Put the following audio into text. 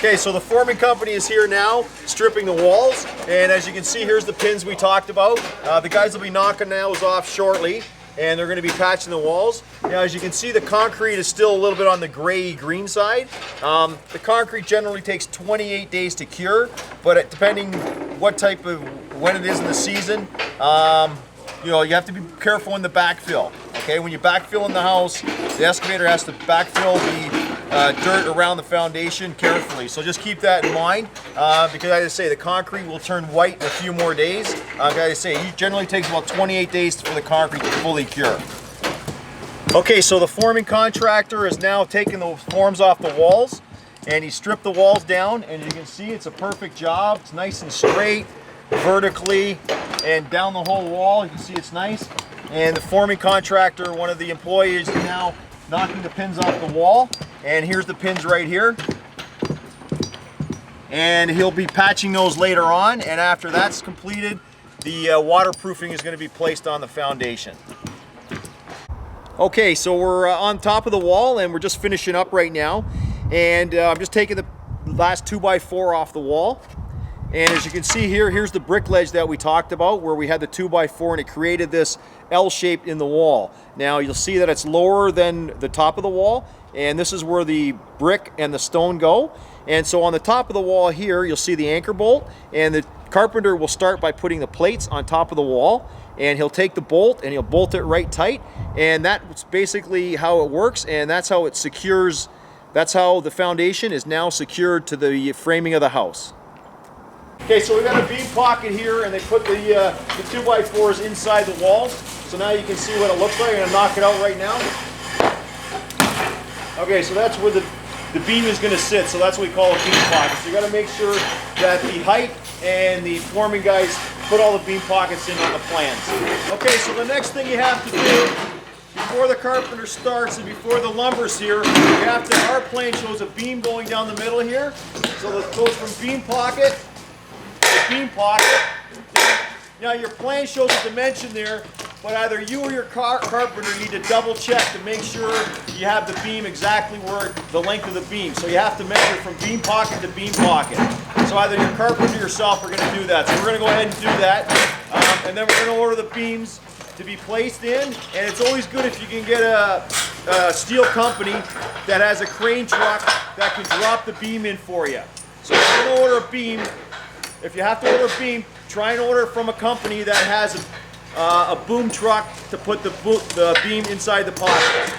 Okay, so the forming company is here now, stripping the walls, and as you can see, here's the pins we talked about. The guys will be knocking those off shortly, and they're going to be patching the walls. Now, as you can see, the concrete is still a little bit on the gray-green side. The concrete generally takes 28 days to cure, but depending when it is in the season, you know, you have to be careful in the backfill. Okay, when you backfill in the house, the excavator has to backfill the dirt around the foundation carefully. So just keep that in mind, because as I say, the concrete will turn white in a few more days. As I say, it generally takes about 28 days for the concrete to fully cure. Okay, so the forming contractor is now taking the forms off the walls, and he stripped the walls down, and you can see it's a perfect job. It's nice and straight, vertically, and down the whole wall. You can see it's nice. And the forming contractor, one of the employees, is now knocking the pins off the wall. And here's the pins right here. And he'll be patching those later on. And after that's completed, the waterproofing is going to be placed on the foundation. Okay, so we're on top of the wall and we're just finishing up right now. And I'm just taking the last 2x4 off the wall. And as you can see here, here's the brick ledge that we talked about, where we had the 2x4 and it created this L shape in the wall. Now you'll see that it's lower than the top of the wall, and this is where the brick and the stone go. And so on the top of the wall here, you'll see the anchor bolt, and the carpenter will start by putting the plates on top of the wall, and he'll take the bolt and he'll bolt it right tight, and that's basically how it works, and that's how it secures, that's how the foundation is now secured to the framing of the house. Okay, so we've got a beam pocket here, and they put the 2x4s inside the walls. So now you can see what it looks like. I'm going to knock it out right now. Okay, so that's where the beam is going to sit. So that's what we call a beam pocket. So you got to make sure that the height and the forming guys put all the beam pockets in on the plans. Okay, so the next thing you have to do before the carpenter starts and before the lumber's here, you have to, our plan shows a beam going down the middle here. So it goes from beam pocket, beam pocket. Now your plan shows a dimension there, but either you or your carpenter need to double check to make sure you have the beam exactly where the length of the beam. So you have to measure from beam pocket to beam pocket. So either your carpenter or yourself are going to do that. So we're going to go ahead and do that, and then we're going to order the beams to be placed in. And it's always good if you can get a steel company that has a crane truck that can drop the beam in for you. So if you're going to order a beam, if you have to order a beam, try and order from a company that has a boom truck to put the beam inside the pocket.